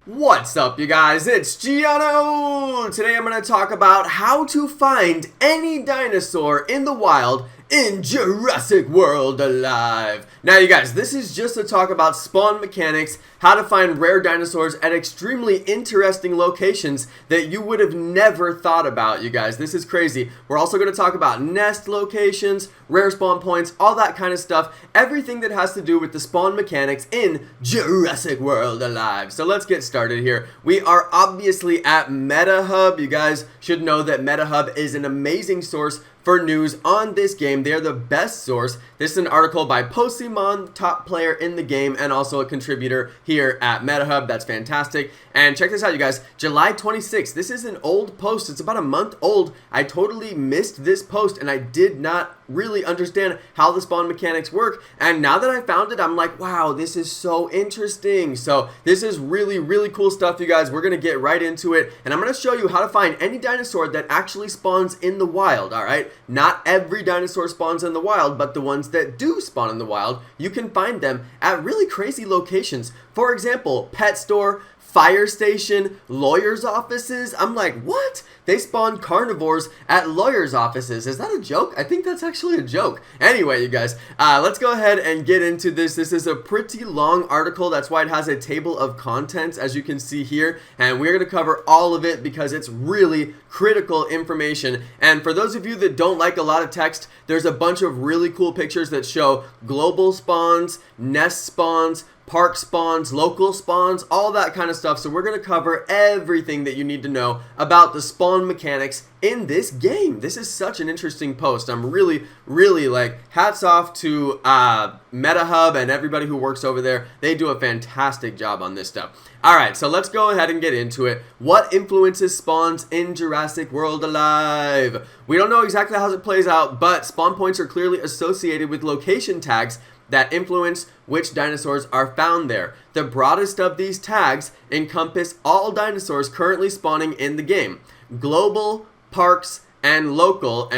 What's up, you guys? It's Jonno! Today I'm going to talk about how to find any dinosaur in the wild in Jurassic World Alive. Now, you guys, this is just to talk about spawn mechanics, how to find rare dinosaurs at extremely interesting locations that you would have never thought about, you guys. This is crazy. We're also going to talk about nest locations, rare spawn points, all that kind of stuff, everything that has to do with the spawn mechanics in Jurassic World Alive. So let's get started here. We are obviously at MetaHub. You guys should know that MetaHub is an amazing source for news on this game. They're the best source. This is an article by Posimon, top player in the game and also a contributor here at MetaHub. That's fantastic. And check this out, you guys. July 26th. This is an old post. It's about a month old. I totally missed this post and I did not really understand how the spawn mechanics work. And now that I found it, I'm like, wow, this is so interesting. So this is really cool stuff, you guys. We're going to get right into it. And I'm going to show you how to find any dinosaur that actually spawns in the wild, all right? Not every dinosaur spawns in the wild, but the ones that do spawn in the wild, you can find them at really crazy locations. For example, pet store, fire station, lawyers' offices. I'm like, what? They spawn carnivores at lawyers' offices. Is that a joke? I think that's actually a joke. Anyway, you guys, let's go ahead and get into this. This is a pretty long article. That's why it has a table of contents, as you can see here. And we're going to cover all of it because it's really critical information. And for those of you that don't like a lot of text, there's a bunch of really cool pictures that show global spawns, nest spawns, park spawns, local spawns, all that kind of stuff. So we're going to cover everything that you need to know about the spawn mechanics in this game. This is such an interesting post. I'm really like, hats off to MetaHub and everybody who works over there. They do a fantastic job on this stuff. Alright, so let's go ahead and get into it. What influences spawns in Jurassic World Alive? We don't know exactly how it plays out, but spawn points are clearly associated with location tags that influence which dinosaurs are found there. The broadest of these tags encompass all dinosaurs currently spawning in the game. Global, parks, and local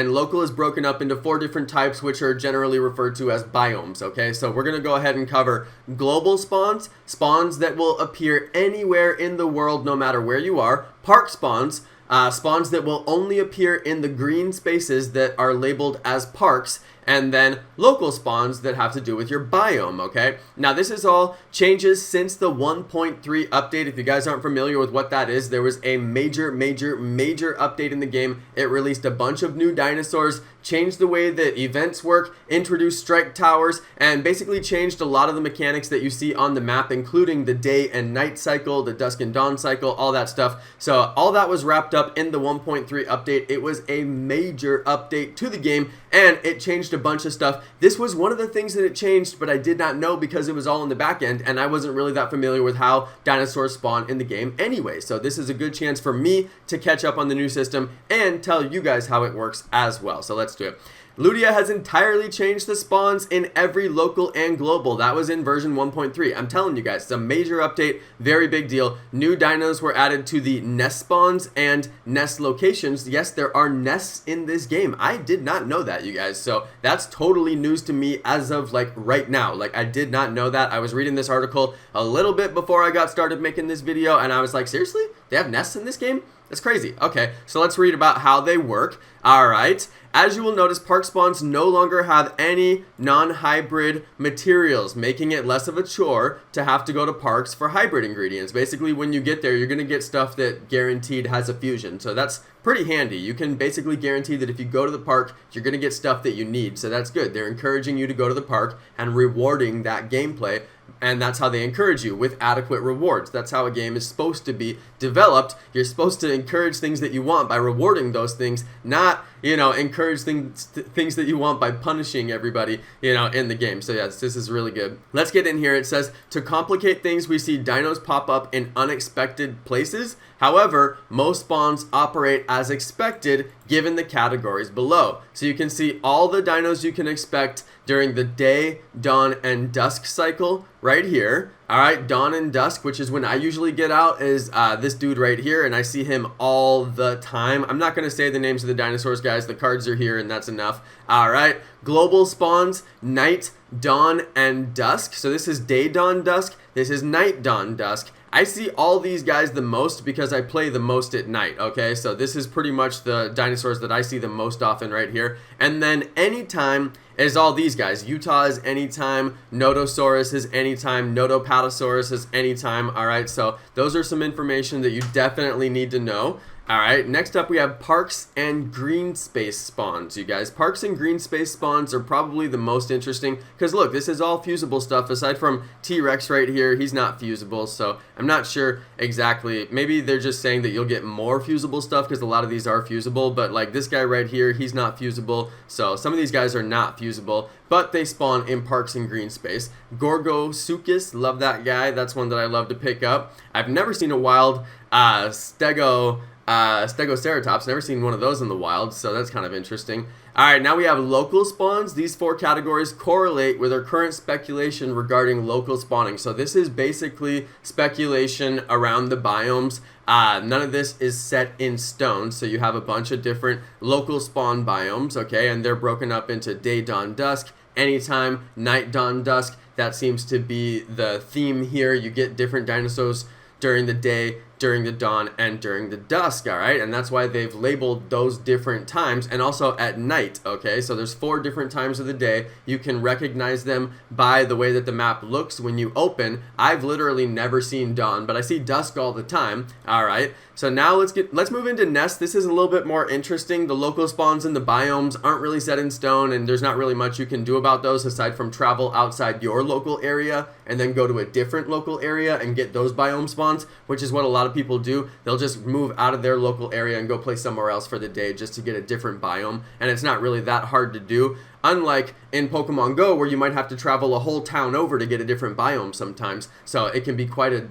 is broken up into 4 different types, which are generally referred to as biomes, okay? So we're going to go ahead and cover global spawns, spawns that will appear anywhere in the world no matter where you are, park spawns, spawns that will only appear in the green spaces that are labeled as parks, and then local spawns that have to do with your biome, okay? Now, this is all changes since the 1.3 update. If you guys aren't familiar with what that is, there was a major update in the game. It released a bunch of new dinosaurs, changed the way that events work, introduced strike towers, and basically changed a lot of the mechanics that you see on the map, including the day and night cycle, the dusk and dawn cycle, all that stuff. So all that was wrapped up in the 1.3 update. It was a major update to the game, and it changed a bunch of stuff. This was one of the things that it changed, but I did not know because it was all in the back end, and I wasn't really that familiar with how dinosaurs spawn in the game anyway. So this is a good chance for me to catch up on the new system and tell you guys how it works as well. So let's do it. Ludia has entirely changed the spawns in every local and global. That was in version 1.3. I'm telling you guys, it's a major update, very big deal. New dinos were added to the nest spawns and nest locations. Yes, there are nests in this game. I did not know that, you guys. So that's totally news to me as of like right now. Like, I did not know that. I was reading this article a little bit before I got started making this video, and I was like, seriously? They have nests in this game? That's crazy. Okay, so let's read about how they work. Alright, as you will notice, park spawns no longer have any non-hybrid materials, making it less of a chore to have to go to parks for hybrid ingredients. Basically, when you get there, you're going to get stuff that guaranteed has a fusion. So that's pretty handy. You can basically guarantee that if you go to the park, you're going to get stuff that you need. So that's good. They're encouraging you to go to the park and rewarding that gameplay. And that's how they encourage you, with adequate rewards. That's how a game is supposed to be developed. You're supposed to encourage things that you want by rewarding those things, not, you know, encourage things that you want by punishing everybody, you know, in the game. So yes, this is really good. Let's get in here. It says, to complicate things, we see dinos pop up in unexpected places. However, most spawns operate as expected given the categories below. So you can see all the dinos you can expect during the day, dawn, and dusk cycle right here. Alright, dawn and dusk, which is when I usually get out, is this dude right here, and I see him all the time. I'm not going to say the names of the dinosaurs, guys. The cards are here, and that's enough. Alright, global spawns, night, dawn, and dusk. So this is day, dawn, dusk. This is night, dawn, dusk. I see all these guys the most because I play the most at night, okay? So this is pretty much the dinosaurs that I see the most often right here. And then anytime is all these guys. Utah is anytime, Nodosaurus is anytime, Nodopatosaurus is anytime, alright? So those are some information that you definitely need to know. Alright, next up we have parks and green space spawns, you guys. Parks and green space spawns are probably the most interesting because look, this is all fusible stuff aside from T-Rex right here. He's not fusible, so I'm not sure exactly. Maybe they're just saying that you'll get more fusible stuff because a lot of these are fusible, but like this guy right here, he's not fusible. So some of these guys are not fusible, but they spawn in parks and green space. Gorgosuchus, love that guy. That's one that I love to pick up. I've never seen a wild Stegoceratops, never seen one of those in the wild, so that's kind of interesting. Alright, now we have local spawns. These 4 categories correlate with our current speculation regarding local spawning. So this is basically speculation around the biomes. None of this is set in stone, so you have a bunch of different local spawn biomes, okay, and they're broken up into day, dawn, dusk, anytime, night, dawn, dusk. That seems to be the theme here. You get different dinosaurs during the day, during the dawn, and during the dusk, alright? And that's why they've labeled those different times, and also at night, okay? So there's 4 different times of the day. You can recognize them by the way that the map looks when you open. I've literally never seen dawn, but I see dusk all the time, alright? So now let's move into nests. This is a little bit more interesting. The local spawns and the biomes aren't really set in stone, and there's not really much you can do about those aside from travel outside your local area and then go to a different local area and get those biome spawns, which is what a lot of people do. They'll just move out of their local area and go play somewhere else for the day just to get a different biome, and it's not really that hard to do. Unlike in Pokemon Go, where you might have to travel a whole town over to get a different biome sometimes, so it can be quite a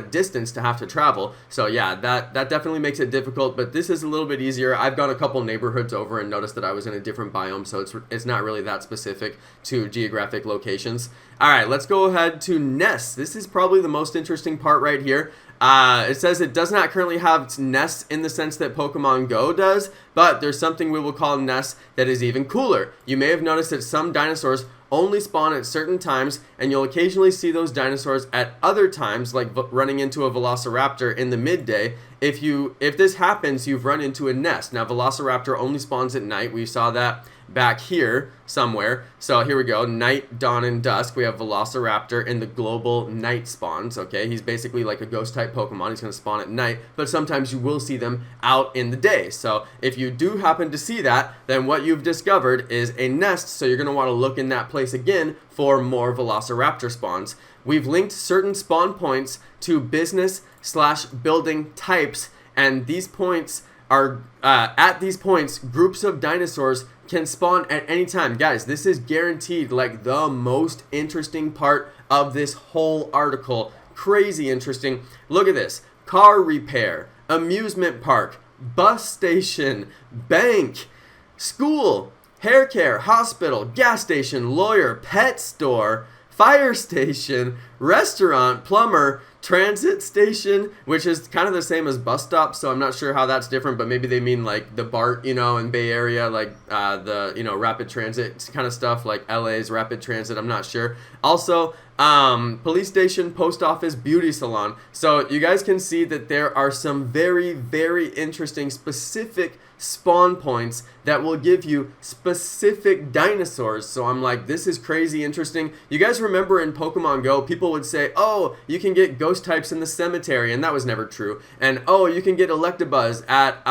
distance to have to travel. So yeah, that definitely makes it difficult, but this is a little bit easier. I've gone a couple neighborhoods over and noticed that I was in a different biome, so it's not really that specific to geographic locations. Alright, let's go ahead to nests. This is probably the most interesting part right here. It says it does not currently have nests in the sense that Pokemon Go does, but there's something we will call nests that is even cooler. You may have noticed that some dinosaurs only spawn at certain times, and you'll occasionally see those dinosaurs at other times, like running into a Velociraptor in the midday. If this happens, you've run into a nest. Now, Velociraptor only spawns at night. We saw that back here somewhere. So here we go, night, dawn, and dusk. We have Velociraptor in the global night spawns, okay? He's basically like a ghost type Pokemon. He's going to spawn at night, but sometimes you will see them out in the day. So if you do happen to see that, then what you've discovered is a nest, so you're going to want to look in that place again for more Velociraptor spawns. We've linked certain spawn points to business/building types, and these points are, at these points, groups of dinosaurs can spawn at any time. Guys, this is guaranteed like the most interesting part of this whole article. Crazy interesting. Look at this. Car repair, amusement park, bus station, bank, school, hair care, hospital, gas station, lawyer, pet store, fire station, restaurant, plumber, transit station, which is kind of the same as bus stop, so I'm not sure how that's different, but maybe they mean like the BART, you know, in Bay Area, like the, you know, rapid transit kind of stuff, like LA's rapid transit, I'm not sure. Also, police station, post office, beauty salon. So you guys can see that there are some very, very interesting specific spawn points that will give you specific dinosaurs. So I'm like, this is crazy interesting. You guys remember in Pokemon Go, people would say, oh, you can get ghost types in the cemetery, and that was never true. And oh, you can get Electabuzz at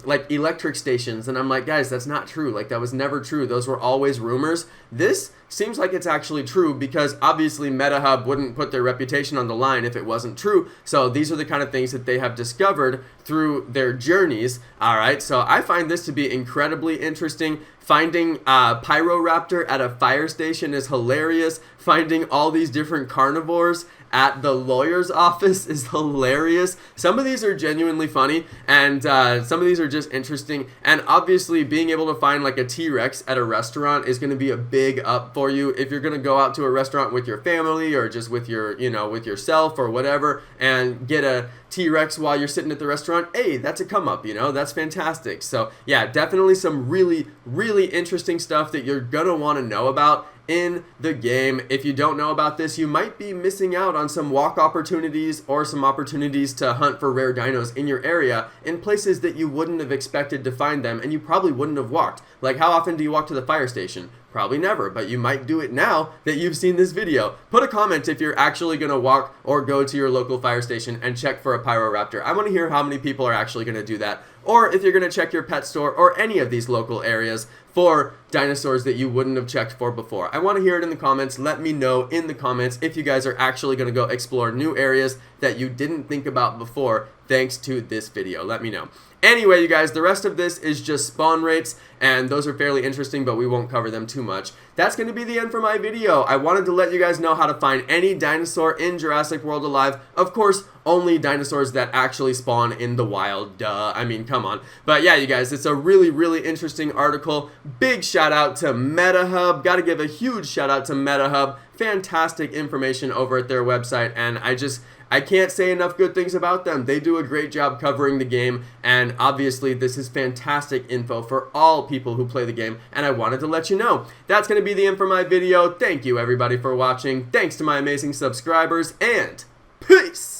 like electric stations, and I'm like, guys, that's not true. Like, that was never true. Those were always rumors. This seems like it's actually true because obviously MetaHub wouldn't put their reputation on the line if it wasn't true. So these are the kind of things that they have discovered through their journeys. Alright, so I find this to be incredibly interesting. Finding a Pyroraptor at a fire station is hilarious. Finding all these different carnivores at the lawyer's office is hilarious. Some of these are genuinely funny, and some of these are just interesting. And obviously, being able to find like a T-Rex at a restaurant is going to be a big up for you if you're going to go out to a restaurant with your family or just with your, you know, with yourself or whatever, and get a T-Rex while you're sitting at the restaurant. Hey, that's a come up, you know, that's fantastic. So yeah, definitely some really, really interesting stuff that you're gonna want to know about in the game. If you don't know about this, you might be missing out on some walk opportunities or some opportunities to hunt for rare dinos in your area in places that you wouldn't have expected to find them, and you probably wouldn't have walked. Like, how often do you walk to the fire station? Probably never, but you might do it now that you've seen this video. Put a comment if you're actually going to walk or go to your local fire station and check for a Pyroraptor. I want to hear how many people are actually going to do that. Or if you're going to check your pet store or any of these local areas for dinosaurs that you wouldn't have checked for before. I want to hear it in the comments. Let me know in the comments if you guys are actually going to go explore new areas that you didn't think about before thanks to this video. Let me know. Anyway, you guys, the rest of this is just spawn rates, and those are fairly interesting, but we won't cover them too much. That's going to be the end for my video. I wanted to let you guys know how to find any dinosaur in Jurassic World Alive. Of course, only dinosaurs that actually spawn in the wild, duh. I mean, come on. But yeah, you guys, it's a really, really interesting article. Big shout out to MetaHub. Got to give a huge shout out to MetaHub. Fantastic information over at their website, and I can't say enough good things about them. They do a great job covering the game, and obviously this is fantastic info for all people who play the game, and I wanted to let you know. That's going to be the end for my video. Thank you everybody for watching. Thanks to my amazing subscribers, and peace!